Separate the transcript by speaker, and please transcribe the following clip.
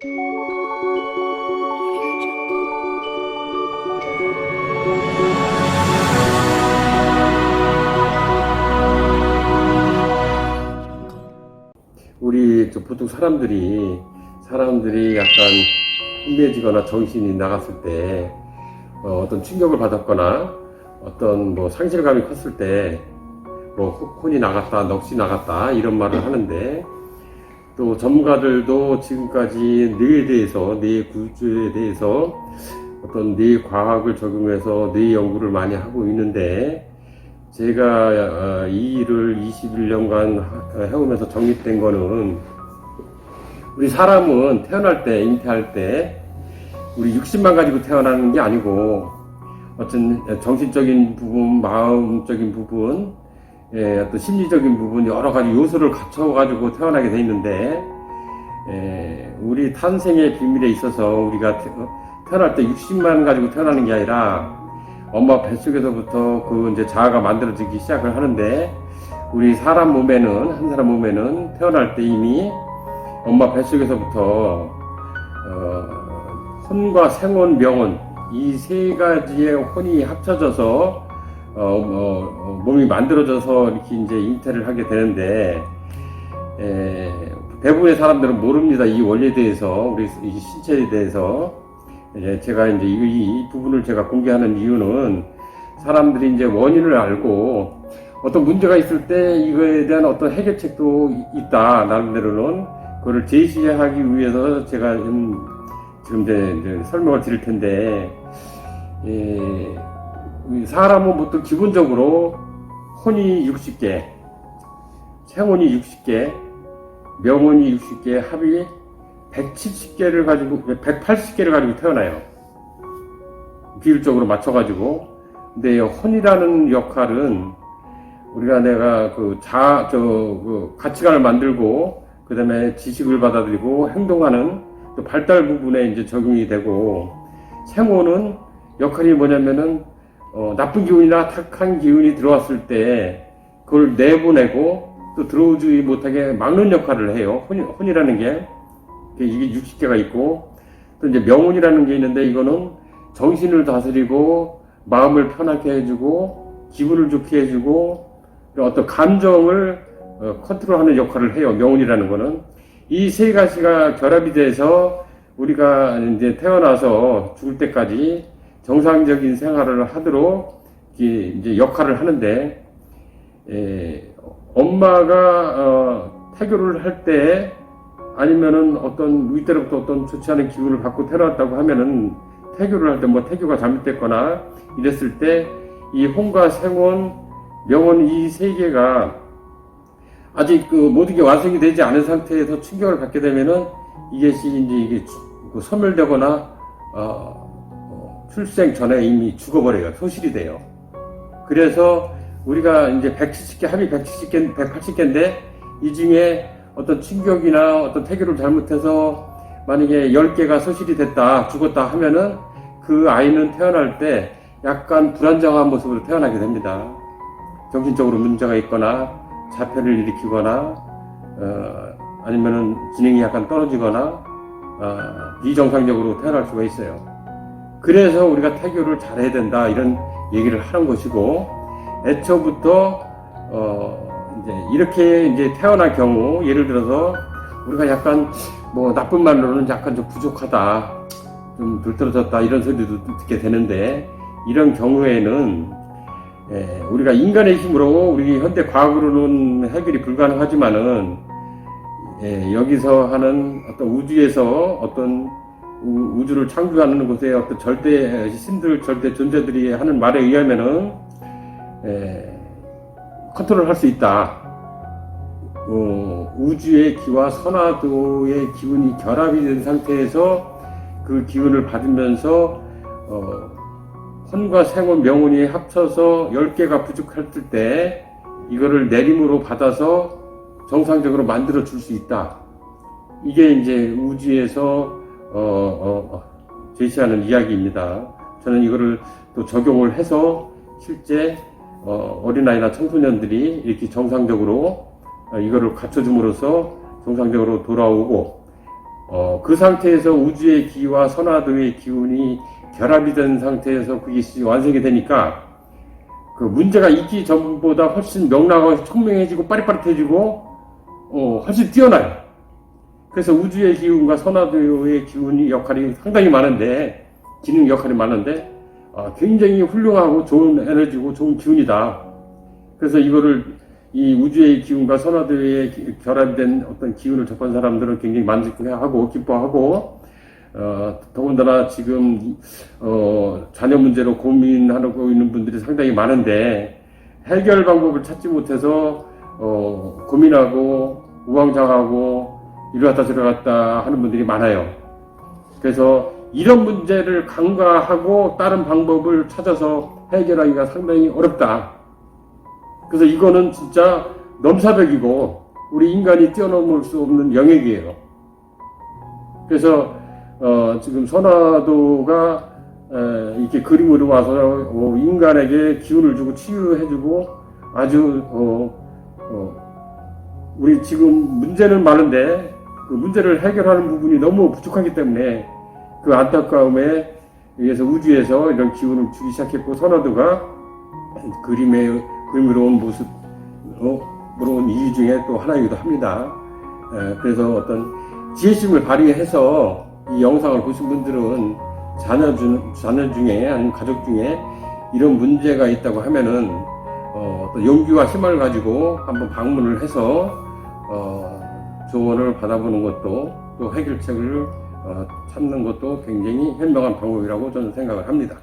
Speaker 1: 우리 보통 사람들이 약간 혼미해지거나 정신이 나갔을 때 어떤 충격을 받았거나 어떤 상실감이 컸을 때 혼이 나갔다, 넋이 나갔다 이런 말을 하는데, 또 전문가들도 지금까지 뇌에 대해서, 뇌 구조에 대해서 어떤 뇌 과학을 적용해서 뇌 연구를 많이 하고 있는데, 제가 이 일을 21년간 해오면서 정립된 거는, 우리 사람은 태어날 때, 잉태할 때 우리 60만 가지고 태어나는 게 아니고 어떤 정신적인 부분, 마음적인 부분, 어떤 심리적인 부분, 여러 가지 요소를 갖춰가지고 태어나게 돼 있는데, 우리 탄생의 비밀에 있어서 우리가 태어날 때 60만 가지고 태어나는 게 아니라 엄마 뱃속에서부터 이제 자아가 만들어지기 시작을 하는데, 우리 사람 몸에는, 한 사람 몸에는 태어날 때 이미 엄마 뱃속에서부터 혼과 생혼, 명혼, 이 세 가지의 혼이 합쳐져서 몸이 만들어져서 이렇게 이제 잉태를 하게 되는데, 대부분의 사람들은 모릅니다. 이 원리에 대해서, 우리 이 신체에 대해서. 제가 이제 이 부분을 제가 공개하는 이유는, 사람들이 이제 원인을 알고 어떤 문제가 있을 때 이거에 대한 어떤 해결책도 있다, 나름대로는. 그거를 제시하기 위해서 제가 지금 이제 설명을 드릴 텐데, 사람은 보통 기본적으로 혼이 60개, 생혼이 60개, 명혼이 60개, 합이 170개를 가지고, 180개를 가지고 태어나요. 비율적으로 맞춰가지고. 근데 혼이라는 역할은, 내가 가치관을 만들고, 그 다음에 지식을 받아들이고 행동하는 또 발달 부분에 이제 적용이 되고, 생혼은 역할이 뭐냐면은, 나쁜 기운이나 탁한 기운이 들어왔을 때 그걸 내보내고 또 들어오지 못하게 막는 역할을 해요. 혼이라는 게, 이게 60개가 있고, 또 이제 명혼이라는 게 있는데, 이거는 정신을 다스리고 마음을 편하게 해주고 기분을 좋게 해주고 어떤 감정을 컨트롤하는 역할을 해요. 명혼이라는 거는. 이 세 가지가 결합이 돼서 우리가 이제 태어나서 죽을 때까지 정상적인 생활을 하도록 이제 역할을 하는데, 엄마가 태교를 할 때, 아니면은 어떤 윗대로부터 어떤 좋지 않은 기운을 받고 태어났다고 하면은, 태교를 할 때 태교가 잘못됐거나 이랬을 때 이 혼과 생혼, 명혼 이 세 개가 아직 모든 게 완성이 되지 않은 상태에서 충격을 받게 되면은 이게 소멸되거나 출생 전에 이미 죽어버려요. 소실이 돼요. 그래서 우리가 이제 170개, 합이 170개, 180개인데, 이 중에 어떤 충격이나 어떤 태교를 잘못해서 만약에 10개가 소실이 됐다, 죽었다 하면은 그 아이는 태어날 때 약간 불안정한 모습으로 태어나게 됩니다. 정신적으로 문제가 있거나, 자폐를 일으키거나, 아니면은 지능이 약간 떨어지거나, 비정상적으로 태어날 수가 있어요. 그래서 우리가 태교를 잘해야 된다, 이런 얘기를 하는 것이고, 애초부터 이제 이렇게 이제 태어난 경우, 예를 들어서 우리가 약간 나쁜 말로는 약간 좀 부족하다, 좀 들떨어졌다, 이런 소리도 듣게 되는데, 이런 경우에는 우리가 인간의 힘으로, 우리 현대 과학으로는 해결이 불가능하지만은, 여기서 하는 어떤 우주에서 어떤 우주를 창조하는 곳에 어떤 절대 신들, 절대 존재들이 하는 말에 의하면은 컨트롤할 수 있다. 우주의 기와 선화도의 기운이 결합이 된 상태에서 그 기운을 받으면서 혼과 생혼, 명혼이 합쳐서 10개가 부족할 때 이거를 내림으로 받아서 정상적으로 만들어 줄 수 있다. 이게 이제 우주에서 제시하는 이야기입니다. 저는 이거를 또 적용을 해서 실제 어린아이나 청소년들이 이렇게 정상적으로 이거를 갖춰줌으로써 정상적으로 돌아오고, 그 상태에서 우주의 기와 선화도의 기운이 결합이 된 상태에서 그게 완성이 되니까 그 문제가 있기 전보다 훨씬 명랑하고 총명해지고 빠릿빠릿해지고 훨씬 뛰어나요. 그래서 우주의 기운과 선화도의 기운이 역할이 상당히 많은데, 기능 역할이 많은데 굉장히 훌륭하고 좋은 에너지고 좋은 기운이다. 그래서 이 우주의 기운과 선화도의 결합이 된 어떤 기운을 접한 사람들은 굉장히 만족해하고 기뻐하고, 더군다나 지금 자녀 문제로 고민하고 있는 분들이 상당히 많은데 해결 방법을 찾지 못해서 고민하고 우왕좌왕하고 이리 갔다 저리 갔다 하는 분들이 많아요. 그래서 이런 문제를 간과하고 다른 방법을 찾아서 해결하기가 상당히 어렵다. 그래서 이거는 진짜 넘사벽이고 우리 인간이 뛰어넘을 수 없는 영역이에요. 그래서 지금 선화도가 이렇게 그림으로 와서 인간에게 기운을 주고 치유해주고 아주 우리 지금 문제는 많은데 그 문제를 해결하는 부분이 너무 부족하기 때문에 그 안타까움에 의해서 우주에서 이런 기운을 주기 시작했고, 선화도가 그림으로 온 모습으로 온 이유 중에 또 하나이기도 합니다. 그래서 어떤 지혜심을 발휘해서 이 영상을 보신 분들은 자녀 중에 아니면 가족 중에 이런 문제가 있다고 하면은 어떤 용기와 힘을 가지고 한번 방문을 해서 조언을 받아보는 것도, 또 해결책을 찾는 것도 굉장히 현명한 방법이라고 저는 생각을 합니다.